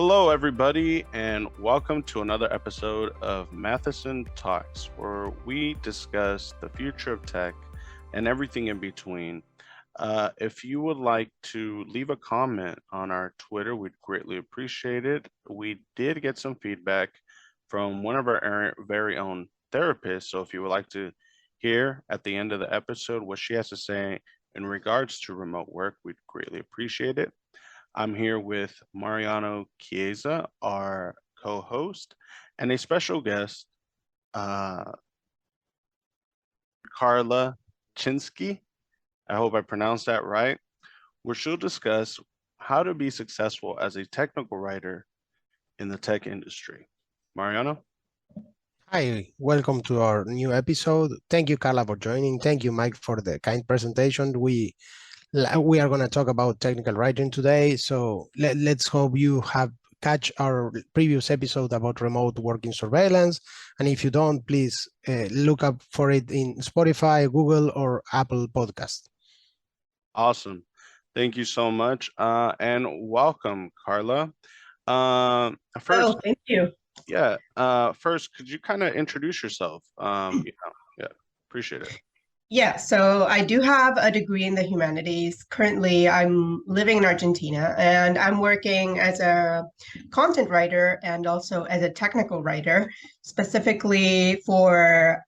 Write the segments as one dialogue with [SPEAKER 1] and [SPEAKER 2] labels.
[SPEAKER 1] Hello, everybody, and welcome to another episode of Mathison Talks, where we discuss the future of tech and everything in between. If you would like to leave a comment on our Twitter, we'd greatly appreciate it. We did get some feedback from one of our very own therapists, so if you would like to hear at the end of the episode what she has to say in regards to remote work, we'd greatly appreciate it. I'm here with Mariano Chiesa, our co-host, and a special guest, uh, Carla Chinski. I hope I pronounced that right, where she'll discuss how to be successful as a technical writer in the tech industry. Mariano?
[SPEAKER 2] Hi, welcome to our new episode. Thank you, Carla, for joining. Thank you, Mike, for the kind presentation. We are going to talk about technical writing today. So let's hope you have catch our previous episode about remote working surveillance. And if you don't, please look up for it in Spotify, Google, or Apple Podcast.
[SPEAKER 1] Awesome. Thank you so much. And welcome, Carla.
[SPEAKER 3] Thank you.
[SPEAKER 1] Yeah. First, could you kind of introduce yourself? Appreciate it.
[SPEAKER 3] Yeah, so I do have a degree in the humanities. Currently, I'm living in Argentina, and I'm working as a content writer and also as a technical writer, specifically for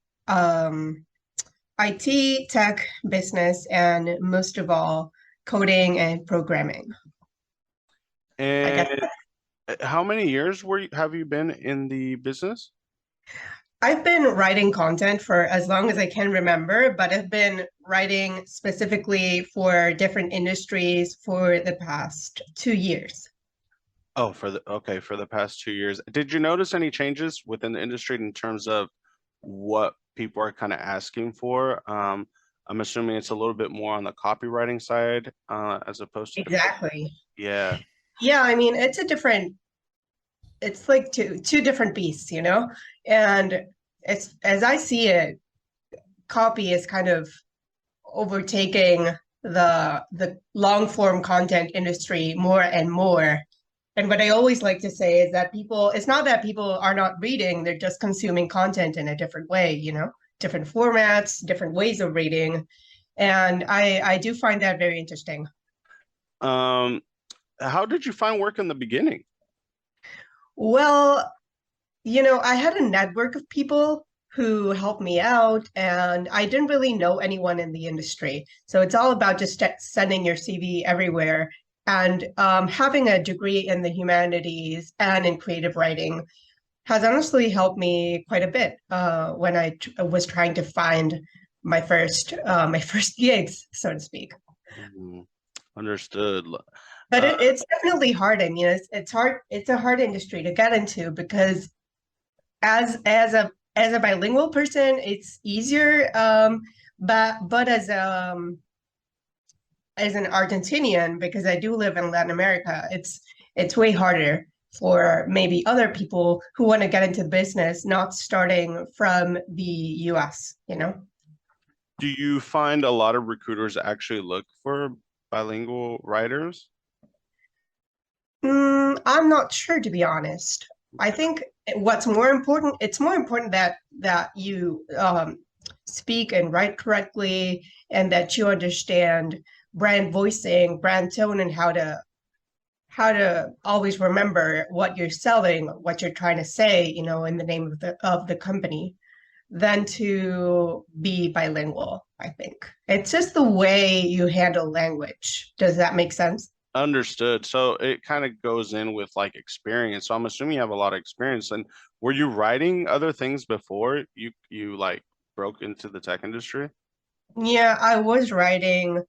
[SPEAKER 3] IT, tech, business, and most of all, coding and programming.
[SPEAKER 1] And how many years have you been in the business?
[SPEAKER 3] I've been writing content for as long as I can remember, but I've been writing specifically for different industries for the past 2 years.
[SPEAKER 1] Oh, for the past 2 years. Did you notice any changes within the industry in terms of what people are kind of asking for? I'm assuming it's a little bit more on the copywriting side as opposed to
[SPEAKER 3] exactly.
[SPEAKER 1] Yeah.
[SPEAKER 3] Yeah, I mean, it's like two different beasts, you know? And it's, as I see it, copy is kind of overtaking the long form content industry more and more. And what I always like to say is that it's not that people are not reading, they're just consuming content in a different way, you know, different formats, different ways of reading. And I do find that very interesting.
[SPEAKER 1] How did you find work in the beginning?
[SPEAKER 3] Well, you know, I had a network of people who helped me out, and I didn't really know anyone in the industry. So it's all about just sending your CV everywhere. And having a degree in the humanities and in creative writing has honestly helped me quite a bit when I was trying to find my first gigs, so to speak.
[SPEAKER 1] Understood.
[SPEAKER 3] But it's definitely hard. I mean, it's hard. It's a hard industry to get into because as a bilingual person, it's easier. But as an Argentinian, because I do live in Latin America, it's way harder for maybe other people who want to get into business, not starting from the US, you know?
[SPEAKER 1] Do you find a lot of recruiters actually look for bilingual writers?
[SPEAKER 3] I'm not sure, to be honest. I think what's more important, it's more important that you speak and write correctly, and that you understand brand voicing, brand tone, and how to always remember what you're selling, what you're trying to say, you know, in the name of the company, than to be bilingual. I think it's just the way you handle language. Does that make sense?
[SPEAKER 1] Understood. So it kind of goes in with like experience. So I'm assuming you have a lot of experience. And were you writing other things before you like broke into the tech industry?
[SPEAKER 3] Yeah, I was writing.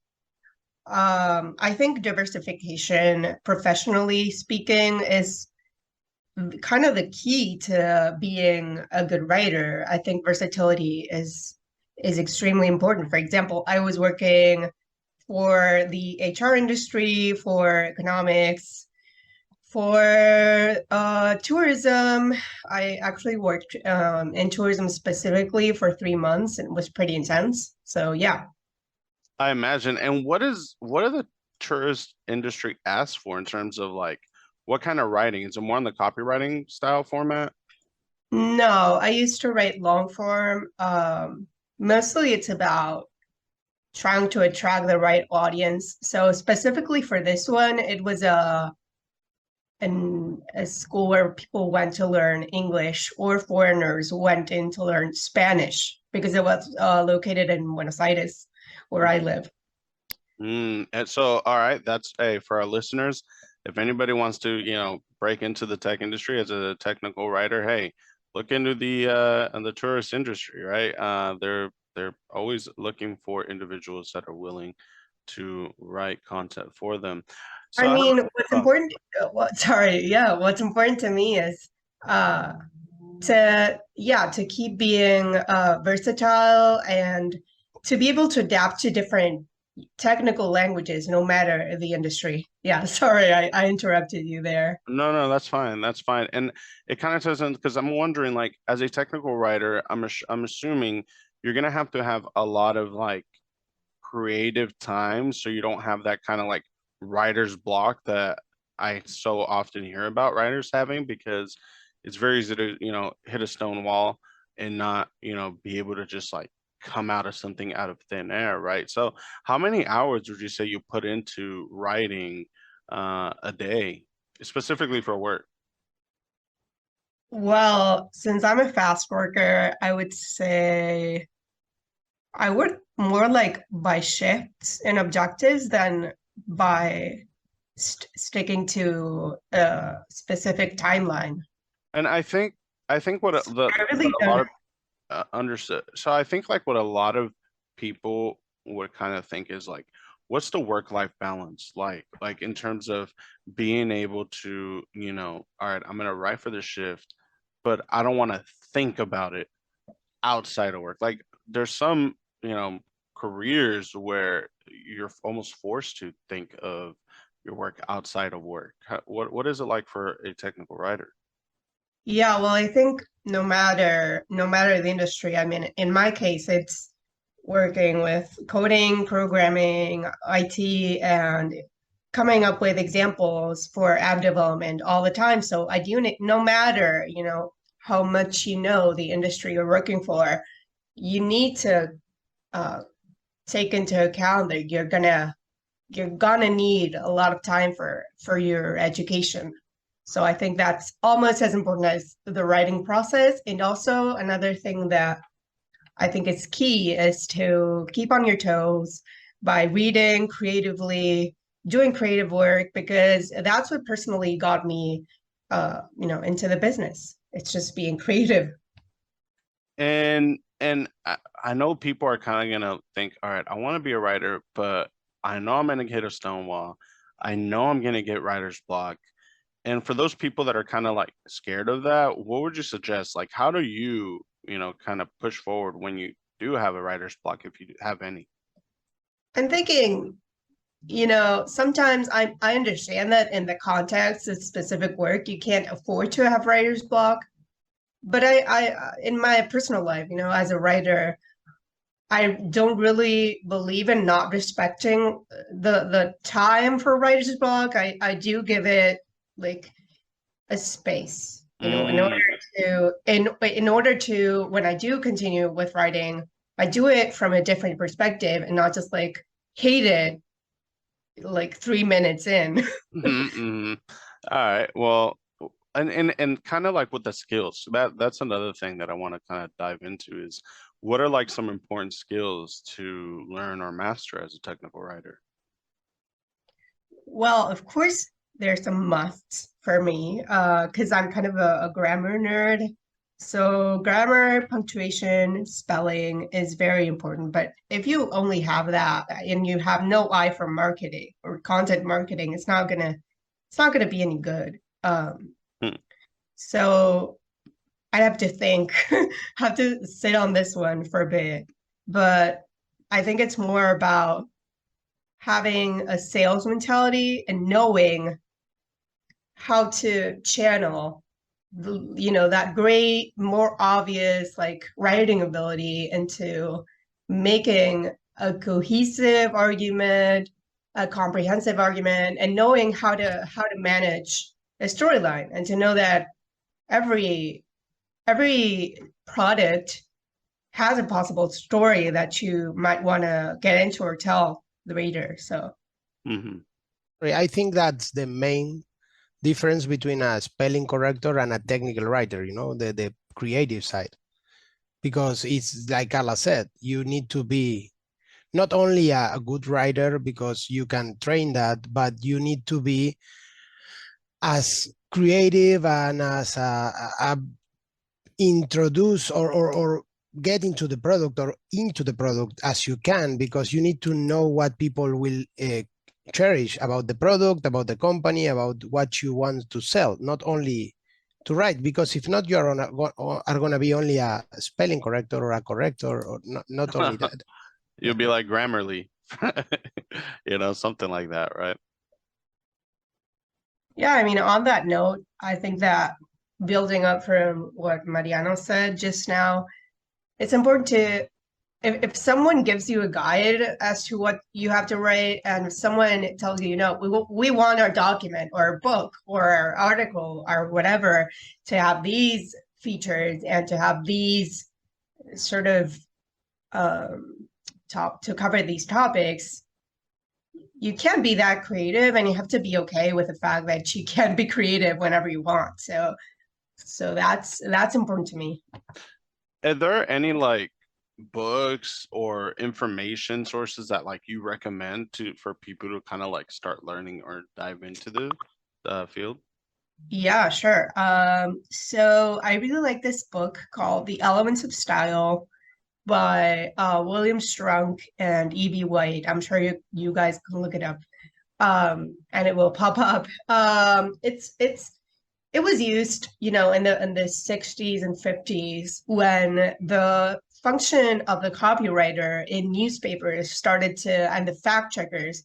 [SPEAKER 3] I think diversification, professionally speaking, is kind of the key to being a good writer. I think versatility is extremely important. For example, I was working for the HR industry, for economics, for tourism. I actually worked in tourism specifically for 3 months, and it was pretty intense. So yeah.
[SPEAKER 1] I imagine. And what do the tourist industry ask for in terms of like what kind of writing? Is it more in the copywriting style format?
[SPEAKER 3] No, I used to write long form. Mostly it's about trying to attract the right audience. So specifically for this one, it was a school where people went to learn English or foreigners went in to learn Spanish because it was located in Buenos Aires, where I live.
[SPEAKER 1] And so, all right, that's for our listeners. If anybody wants to, break into the tech industry as a technical writer, hey, look into the tourist industry, right? They're always looking for individuals that are willing to write content for them. So
[SPEAKER 3] I
[SPEAKER 1] I have
[SPEAKER 3] mean, what's important, what's important to me is uh to keep being versatile and to be able to adapt to different technical languages no matter the industry. Yeah, sorry, I interrupted you there.
[SPEAKER 1] no, that's fine. That's fine. And it kind of ties in because I'm wondering, like, as a technical writer, I'm assuming you're gonna have to have a lot of like creative time so you don't have that kind of like writer's block that I so often hear about writers having because it's very easy to, hit a stone wall and not, be able to just like come out of something out of thin air, right? So how many hours would you say you put into writing a day, specifically for work?
[SPEAKER 3] Well, since I'm a fast worker, I would say I work more like by shifts and objectives than by sticking to a specific timeline.
[SPEAKER 1] And I think what
[SPEAKER 3] I really
[SPEAKER 1] a lot
[SPEAKER 3] don't.
[SPEAKER 1] of understood. So I think like what a lot of people would kind of think is like, what's the work-life balance like? Like in terms of being able to, all right, I'm gonna write for the shift, but I don't want to think about it outside of work. Like there's some, careers where you're almost forced to think of your work outside of work. What is it like for a technical writer?
[SPEAKER 3] Yeah, well, I think no matter the industry, I mean, in my case, it's working with coding, programming, IT, and coming up with examples for app development all the time. So I do, no matter, how much the industry you're working for, you need to uh, take into account that you're gonna need a lot of time for your education. So I think that's almost as important as the writing process. And also another thing that I think is key is to keep on your toes by reading creatively, doing creative work, because that's what personally got me into the business. It's just being creative.
[SPEAKER 1] And I know people are kind of gonna think, all right, I want to be a writer, but I know I'm gonna hit a stone wall. I know I'm gonna get writer's block. And for those people that are kind of like scared of that, what would you suggest? Like, how do you, kind of push forward when you do have a writer's block, if you have any?
[SPEAKER 3] I'm thinking, sometimes I understand that in the context of specific work, you can't afford to have writer's block. But in my personal life, as a writer, I don't really believe in not respecting the time for writer's block. I do give it like a space, in order
[SPEAKER 1] Mm,
[SPEAKER 3] to when I do continue with writing, I do it from a different perspective and not just like hate it like 3 minutes in.
[SPEAKER 1] mhm. All right. Well, and kind of like with the skills, that's another thing that I want to kind of dive into is what are like some important skills to learn or master as a technical writer?
[SPEAKER 3] Well, of course, there's some musts for me, because I'm kind of a grammar nerd. So grammar, punctuation, spelling is very important. But if you only have that and you have no eye for marketing or content marketing, it's not gonna be any good.
[SPEAKER 1] Hmm.
[SPEAKER 3] So I have to think, have to sit on this one for a bit. But I think it's more about having a sales mentality and knowing how to channel that great, more obvious like writing ability into making a cohesive argument, a comprehensive argument, and knowing how to manage a storyline, and to know that every product has a possible story that you might want to get into or tell the reader. So
[SPEAKER 2] I think that's the main difference between a spelling corrector and a technical writer, the creative side. Because it's like Carla said, you need to be not only a good writer, because you can train that, but you need to be as creative and as introduce or get into the product as you can, because you need to know what people will cherish about the product, about the company, about what you want to sell, not only to write, because if not, you are going to be only a spelling corrector or a corrector, or not only that.
[SPEAKER 1] You'll be like Grammarly, something like that, right?
[SPEAKER 3] Yeah, I mean, on that note, I think that building up from what Mariano said just now, it's important to, if someone gives you a guide as to what you have to write, and if someone tells you, we want our document or our book or our article or whatever to have these features and to have these sort of to cover these topics, you can't be that creative, and you have to be okay with the fact that you can be creative whenever you want. So that's important to me.
[SPEAKER 1] Are there any like books or information sources that like you recommend for people to kind of like start learning or dive into the field?
[SPEAKER 3] Yeah, sure. So I really like this book called The Elements of Style by William Strunk and E.B. White. I'm sure you guys can look it up, and it will pop up. It was used, in the 60s and 50s when the function of the copywriter in newspapers and the fact checkers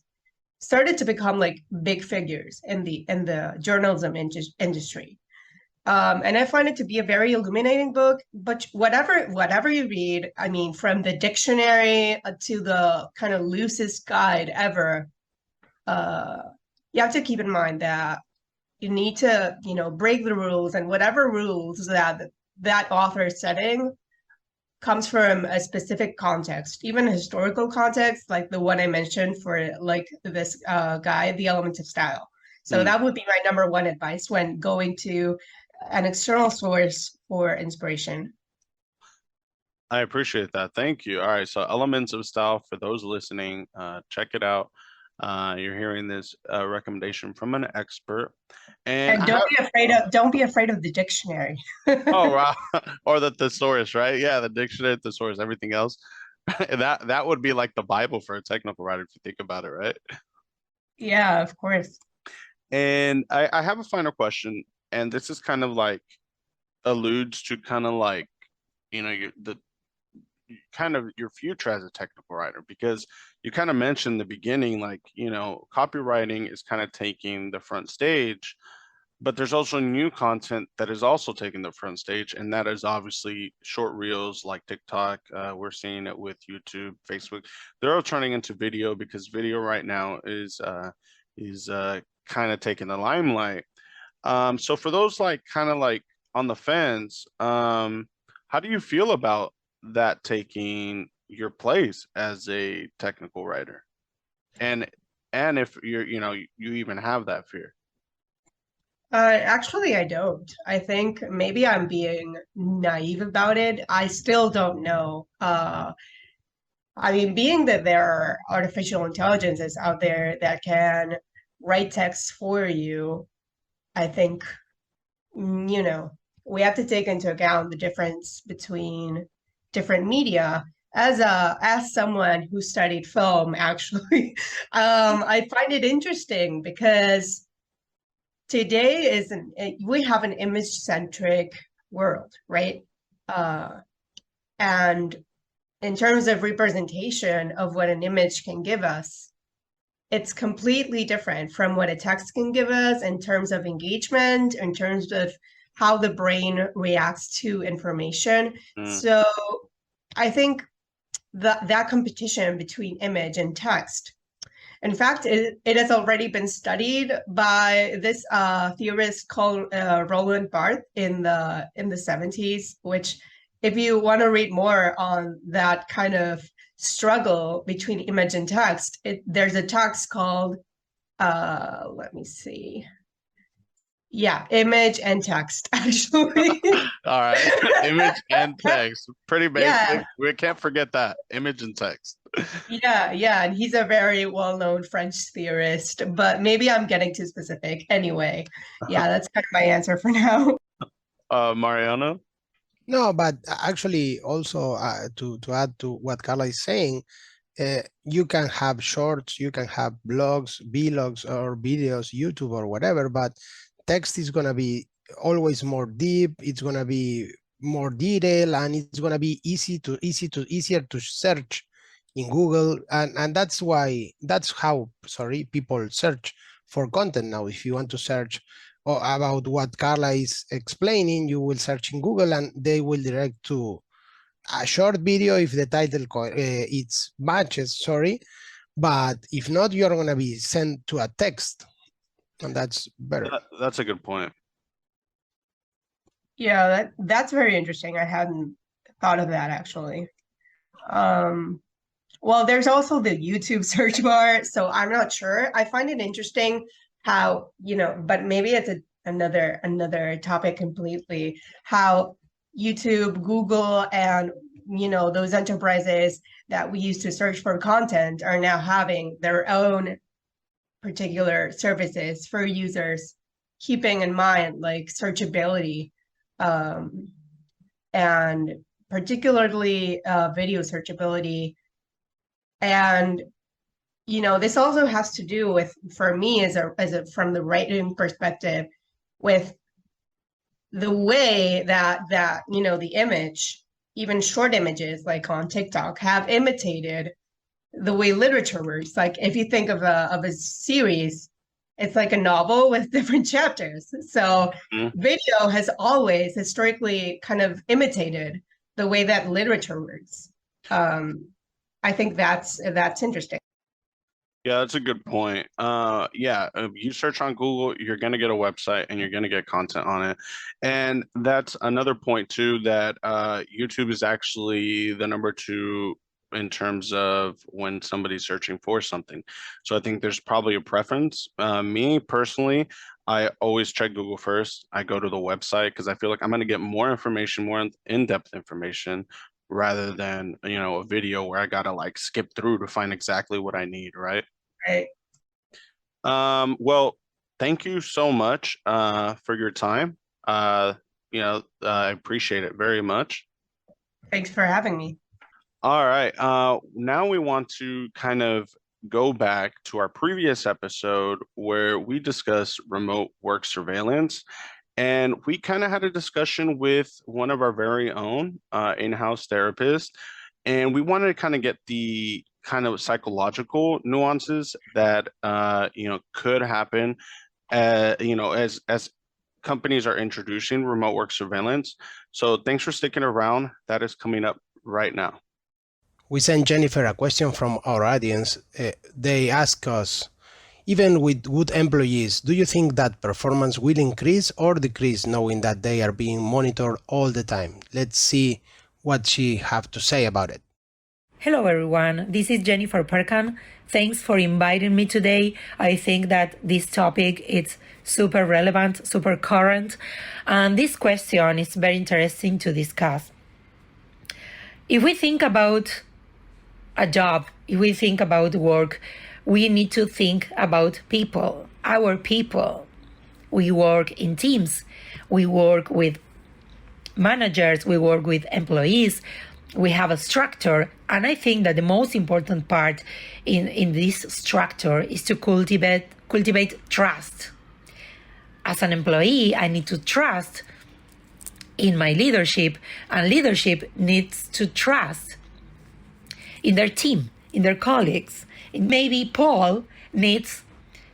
[SPEAKER 3] started to become like big figures in the journalism industry. And I find it to be a very illuminating book. But whatever you read, I mean, from the dictionary to the kind of loosest guide ever, you have to keep in mind that you need to, break the rules, and whatever rules that author is setting comes from a specific context, even a historical context, like the one I mentioned for like this guide, The Elements of Style. So that would be my number one advice when going to an external source for inspiration.
[SPEAKER 1] I appreciate that. Thank you. All right. So Elements of Style, for those listening, check it out. You're hearing this recommendation from an expert. And
[SPEAKER 3] don't be afraid of the dictionary.
[SPEAKER 1] Oh, wow. Or the thesaurus, right? Yeah, the dictionary, thesaurus, everything else. That would be like the Bible for a technical writer, if you think about it, right?
[SPEAKER 3] Yeah, of course.
[SPEAKER 1] And I have a final question, and this is kind of like alludes to kind of like, your future as a technical writer, because you kind of mentioned in the beginning, like, copywriting is kind of taking the front stage, but there's also new content that is also taking the front stage, and that is obviously short reels like TikTok. We're seeing it with YouTube, Facebook. They're all turning into video, because video right now is kind of taking the limelight. So for those like kind of like on the fence, how do you feel about that taking your place as a technical writer, and if you even have that fear?
[SPEAKER 3] Actually, I don't. I think maybe I'm being naive about it. I still don't know. I mean, being that there are artificial intelligences out there that can write text for you, I think, we have to take into account the difference between different media. As someone who studied film, actually, I find it interesting because today we have an image-centric world, right? And in terms of representation of what an image can give us, it's completely different from what a text can give us in terms of engagement, in terms of how the brain reacts to information. So I think that competition between image and text In fact, it has already been studied by this theorist called Roland Barthes in the 70s, which if you want to read more on that kind of struggle between image and text, there's a text called, let me see. Yeah, image and text, actually.
[SPEAKER 1] All right. Image and text. Pretty basic.
[SPEAKER 3] Yeah.
[SPEAKER 1] We can't forget that. Image and text.
[SPEAKER 3] Yeah, and he's a very well-known French theorist, but maybe I'm getting too specific. Anyway, yeah, that's kind of my answer for now.
[SPEAKER 1] Mariano?
[SPEAKER 2] No, but actually also to add to what Carla is saying, you can have shorts, you can have blogs, vlogs or videos, YouTube or whatever, but text is going to be always more deep. It's going to be more detailed, and it's going to be easier to search in Google. And that's how people search for content now. If you want to search about what Carla is explaining, you will search in Google and they will direct to a short video if the title it's matches, but if not, you're going to be sent to a text, and that's better.
[SPEAKER 1] That's a good point.
[SPEAKER 3] Yeah, that's very interesting. I hadn't thought of that actually. Well, there's also the YouTube search bar, so I'm not sure. I find it interesting how, but maybe it's another topic completely, how YouTube, Google, and those enterprises that we used to search for content are now having their own particular services for users, keeping in mind like searchability, and particularly video searchability. And this also has to do with, for me as a from the writing perspective, with the way that the image, even short images like on TikTok, have imitated the way literature works. Like if you think of a series, it's like a novel with different chapters. So video has always historically kind of imitated the way that literature works. I think that's interesting.
[SPEAKER 1] Yeah, that's a good point. Yeah, if you search on Google, you're going to get a website and you're going to get content on it. And that's another point too, that YouTube is actually the number 2 in terms of when somebody's searching for something. So I think there's probably a preference. Me personally, I always check Google first. I go to the website because I feel like I'm going to get more information, more in-depth information, rather than, a video where I gotta like skip through to find exactly what I need, right?
[SPEAKER 3] Right.
[SPEAKER 1] Well, thank you so much for your time. I appreciate it very much.
[SPEAKER 3] Thanks for having me.
[SPEAKER 1] All right. Now we want to kind of go back to our previous episode where we discussed remote work surveillance. And we kind of had a discussion with one of our very own in-house therapists. And we wanted to kind of get the kind of psychological nuances that, could happen, as companies are introducing remote work surveillance. So thanks for sticking around. That is coming up right now.
[SPEAKER 2] We sent Jennifer a question from our audience. They ask us, even with good employees, do you think that performance will increase or decrease knowing that they are being monitored all the time? Let's see what she have to say about it.
[SPEAKER 4] Hello everyone, this is Jennifer Perkan. Thanks for inviting me today. I think that this topic is super relevant, super current, and this question is very interesting to discuss. If we think about a job, if we think about work, we need to think about people, our people. We work in teams. We work with managers. We work with employees. We have a structure. And I think that the most important part in this structure is to cultivate trust. As an employee, I need to trust in my leadership, and leadership needs to trust in their team, in their colleagues. Maybe Paul needs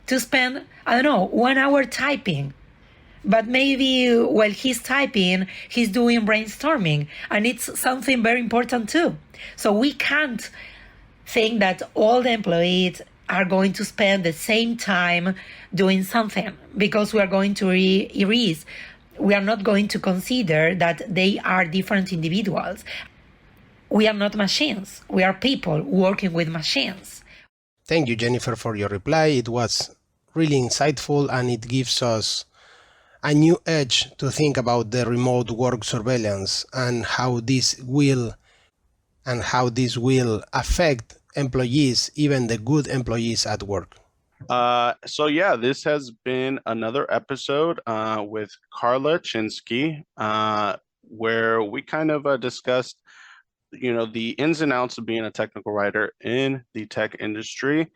[SPEAKER 4] to spend, 1 hour typing. But maybe while he's typing, he's doing brainstorming. And it's something very important too. So we can't think that all the employees are going to spend the same time doing something, because we are going to erase. We are not going to consider that they are different individuals. We are not machines. We are people working with machines.
[SPEAKER 2] Thank you, Jennifer, for your reply. It was really insightful, and it gives us a new edge to think about the remote work surveillance and how this will affect employees, even the good employees at work.
[SPEAKER 1] So yeah, this has been another episode with Carla Chinski, where we kind of discussed, the ins and outs of being a technical writer in the tech industry.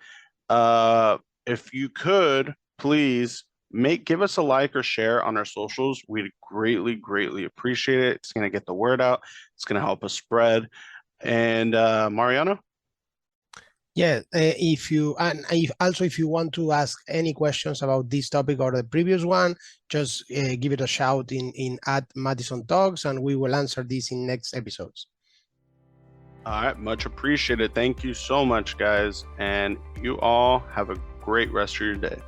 [SPEAKER 1] If you could, please give us a like or share on our socials. We'd greatly appreciate it. It's going to get the word out. It's going to help us spread. And Mariano?
[SPEAKER 2] Yeah, if you want to ask any questions about this topic or the previous one, just give it a shout in at Mathison Talks, and we will answer this in next episodes.
[SPEAKER 1] All right, much appreciated. Thank you so much, guys. And you all have a great rest of your day.